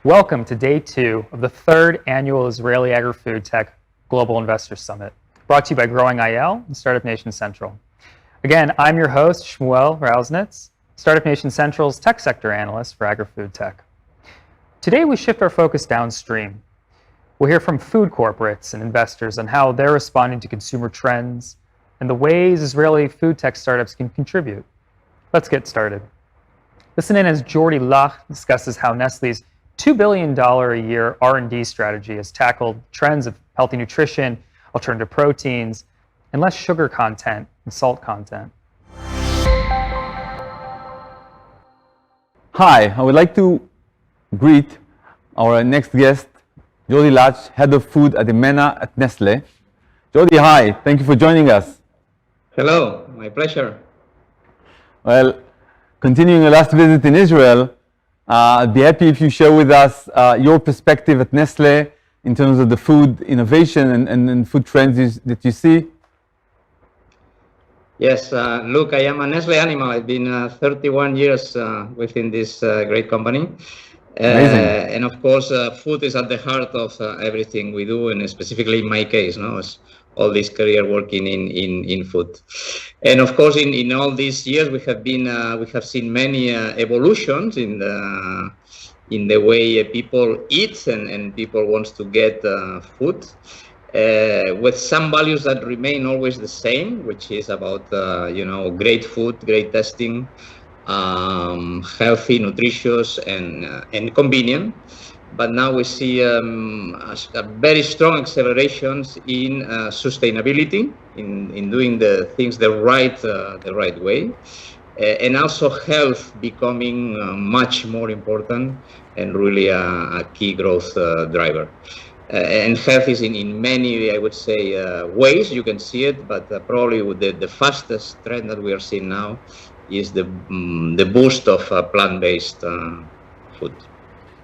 Welcome to day 2 of the 3rd annual Israeli Agri-Food Tech Global Investor Summit, brought to you by Growing IL and Startup Nation Central. Again, I'm your host, Shmuel Rausnitz, Startup Nation Central's tech sector analyst for Agri-Food Tech. Today we shift our focus downstream. We'll hear from food corporates and investors on how they're responding to consumer trends and the ways Israeli food tech startups can contribute. Let's get started. Listen in as Jordi Llach discusses how Nestle's $2 billion a year R&D strategy has tackled trends of healthy nutrition, alternative proteins, and less sugar content and salt content. Hi, I would like to greet our next guest, Jordi Llach, Head of Food at EMENA at Nestle. Jordi, hi, thank you for joining us. Hello, my pleasure. Well, continuing your last visit in Israel, I'd be happy if you share with us your perspective at Nestle in terms of the food innovation and food trends that you see. Yes, look, I am a Nestle animal. I've been 31 years within this great company. Amazing. And of course, food is at the heart of everything we do, and specifically in my case, all this career working in food. And of course, in all these years, we have seen many evolutions in the way people eat and people wants to get food, with some values that remain always the same, which is about great food, great testing, healthy, nutritious, and convenient. But now we see a very strong accelerations in sustainability, in doing the things the right way, and also health becoming much more important and really a key growth driver. And health is in many, I would say, ways you can see it, but probably the fastest trend that we are seeing now is the boost of plant-based food.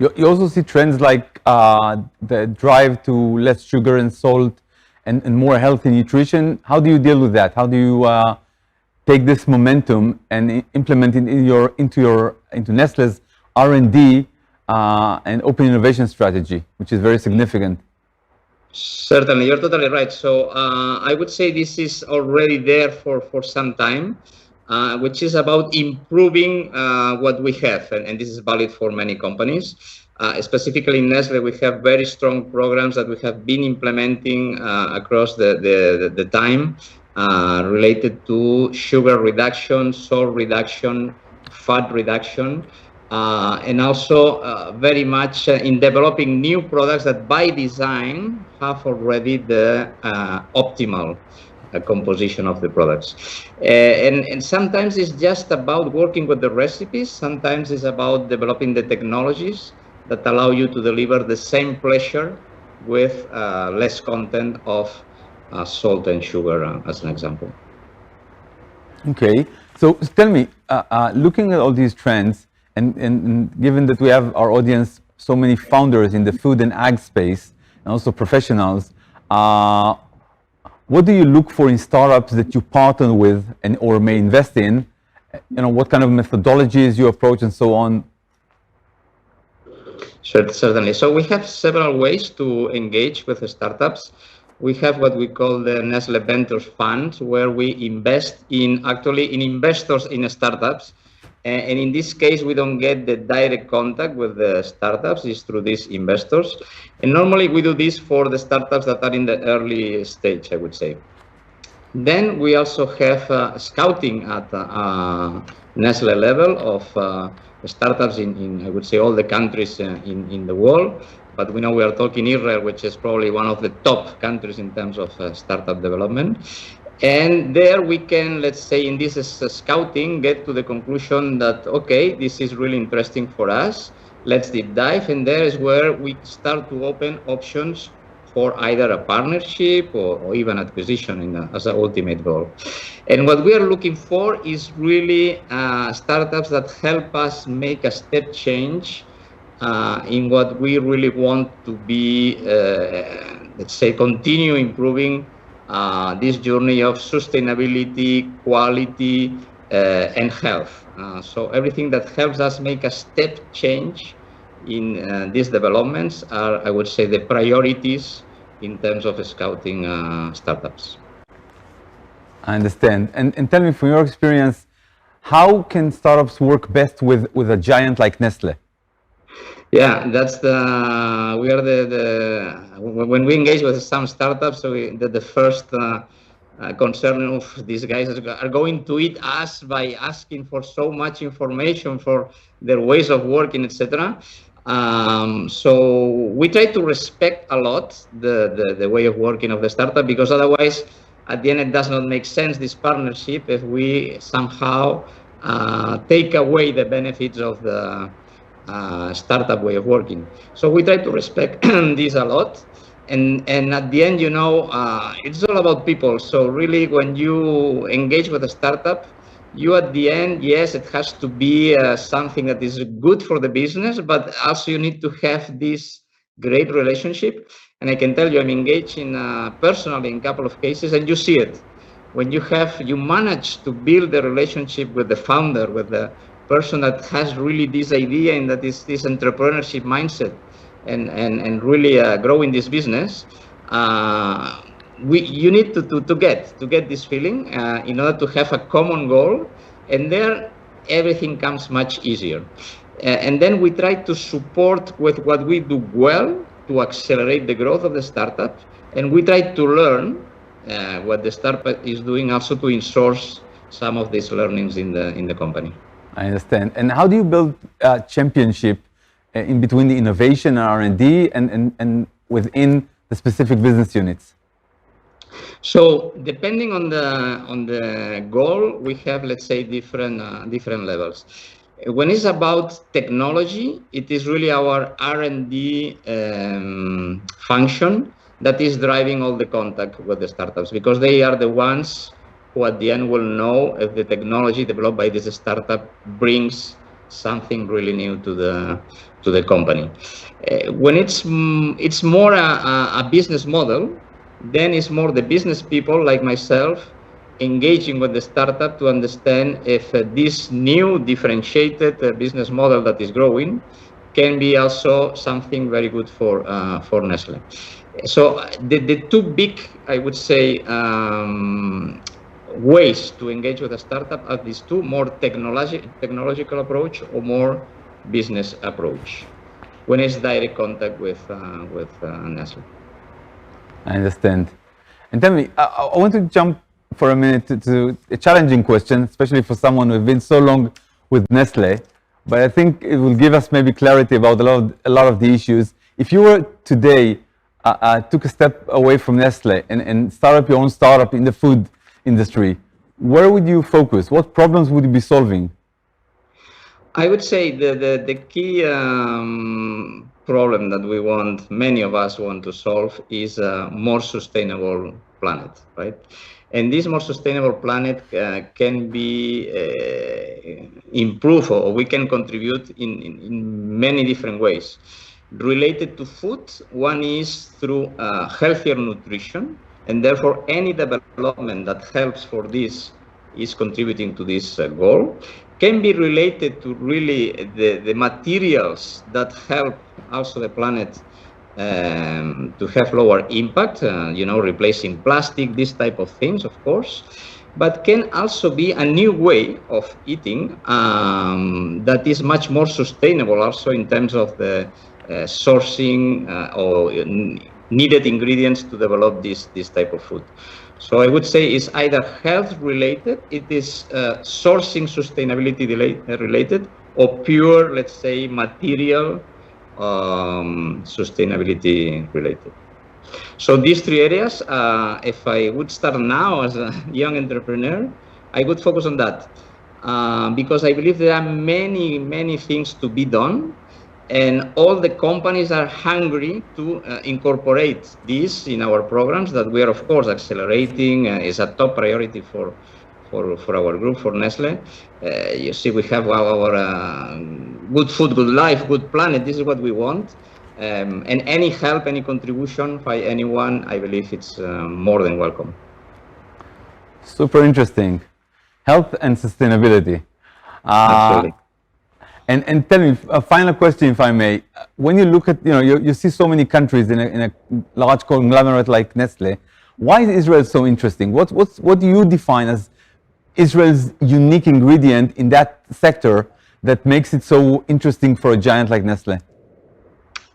You also see trends like the drive to less sugar and salt and more healthy nutrition. How do you deal with that? How do you take this momentum and implement it into Nestle's R&D and open innovation strategy, which is very significant? Certainly, you're totally right. So I would say this is already there for some time, which is about improving what we have, and this is valid for many companies. Specifically in Nestle, we have very strong programs that we have been implementing across the time, related to sugar reduction, salt reduction, fat reduction, and also very much in developing new products that by design have already the optimal composition of the products. And sometimes it's just about working with the recipes. Sometimes it's about developing the technologies that allow you to deliver the same pleasure with less content of salt and sugar, as an example. Okay, so tell me, looking at all these trends, and given that we have our audience, so many founders in the food and ag space, and also professionals, what do you look for in startups that you partner with or may invest in? What kind of methodologies you approach and so on? Sure, certainly. So we have several ways to engage with the startups. We have what we call the Nestle Ventures Fund, where we invest in investors in startups. And in this case, we don't get the direct contact with the startups, it's through these investors. And normally we do this for the startups that are in the early stage, I would say. Then we also have scouting at Nestle level of startups in, I would say, all the countries in the world. But we know we are talking Israel, which is probably one of the top countries in terms of startup development. And there we can, let's say, in this scouting, get to the conclusion that, okay, this is really interesting for us. Let's deep dive. And there is where we start to open options for either a partnership or even acquisition as an ultimate goal. And what we are looking for is really startups that help us make a step change in what we really want to be, let's say, continue improving this journey of sustainability, quality, and health. So everything that helps us make a step change in these developments are, I would say, the priorities in terms of scouting startups. I understand. And tell me, from your experience, how can startups work best with a giant like Nestle? Yeah, that's we are when we engage with some startups, so the first concern of these guys are going to eat us by asking for so much information for their ways of working, etc. So we try to respect a lot the way of working of the startup, because otherwise, at the end, it does not make sense, this partnership, if we somehow take away the benefits of the startup way of working. So we try to respect this a lot. And at the end, it's all about people. So really, when you engage with a startup, you at the end, yes, it has to be something that is good for the business, but also you need to have this great relationship. And I can tell you, I'm engaged in personally in a couple of cases, and you see it. When you manage to build a relationship with the founder, with the person that has really this idea and that is this entrepreneurship mindset, and really growing this business, you need to get this feeling in order to have a common goal, and there everything comes much easier. And then we try to support with what we do well to accelerate the growth of the startup, and we try to learn what the startup is doing, also to in-source some of these learnings in the company. I understand. And how do you build championship in between the innovation and R&D and within the specific business units? So depending on the goal, we have, let's say, different levels. When it's about technology, it is really our R&D function that is driving all the contact with the startups, because they are the ones who at the end will know if the technology developed by this startup brings something really new to the company. When it's more a business model, then it's more the business people like myself engaging with the startup to understand if this new differentiated business model that is growing can be also something very good for Nestle. So the two big, I would say, ways to engage with a startup are these two: more technological approach or more business approach, when it's direct contact with Nestle. I understand. And tell me, I want to jump for a minute to a challenging question, especially for someone who's been so long with Nestle, but I think it will give us maybe clarity about a lot of the issues. If you were today, took a step away from Nestle and start up your own startup in the food industry, where would you focus? What problems would you be solving? I would say the key problem that many of us want to solve is a more sustainable planet, right? And this more sustainable planet can be improved, or we can contribute in many different ways. Related to food, one is through healthier nutrition, and therefore any development that helps for this is contributing to this goal. Can be related to really the materials that help also the planet to have lower impact, replacing plastic, this type of things, of course, but can also be a new way of eating that is much more sustainable also in terms of the sourcing or needed ingredients to develop this type of food. So I would say it's either health related, it is sourcing sustainability related, or pure, let's say, material sustainability related. So these three areas, if I would start now as a young entrepreneur, I would focus on that because I believe there are many, many things to be done. And all the companies are hungry to incorporate this in our programs that we are, of course, accelerating. Is a top priority for our group, for Nestle. You see, we have our good food, good life, good planet. This is what we want. And any help, any contribution by anyone, I believe it's more than welcome. Super interesting. Health and sustainability. Absolutely. And tell me, a final question, if I may. When you look at, you see so many countries in a large conglomerate like Nestle. Why is Israel so interesting? What do you define as Israel's unique ingredient in that sector that makes it so interesting for a giant like Nestle?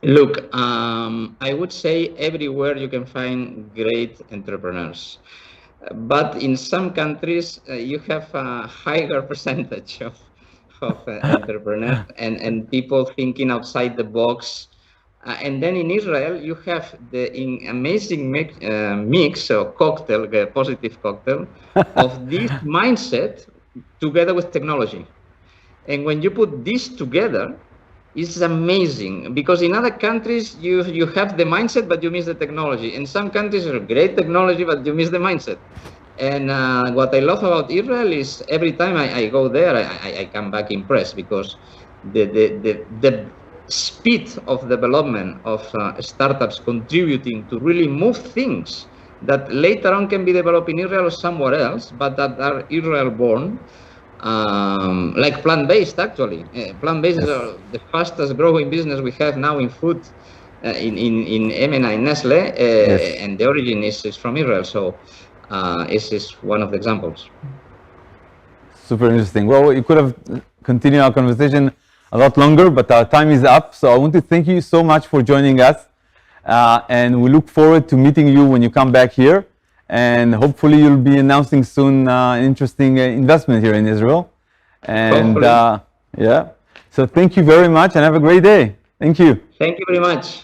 Look, I would say everywhere you can find great entrepreneurs. But in some countries, you have a higher percentage of entrepreneurs and people thinking outside the box. And then in Israel, you have the amazing mix or cocktail, a positive cocktail, of this mindset together with technology. And when you put this together, it's amazing, because in other countries, you have the mindset, but you miss the technology. In some countries, are great technology, but you miss the mindset. And what I love about Israel is every time I go there, I come back impressed, because the speed of development of startups contributing to really move things that later on can be developed in Israel or somewhere else, but that are Israel born. Like plant-based, actually. Plant-based is the fastest growing business we have now in food, in M&I Nestle, and the origin is from Israel. So this is one of the examples. Super interesting. Well, we could have continued our conversation a lot longer, but our time is up. So I want to thank you so much for joining us. And we look forward to meeting you when you come back here. And hopefully you'll be announcing soon an interesting investment here in Israel. And yeah, so thank you very much and have a great day. Thank you. Thank you very much.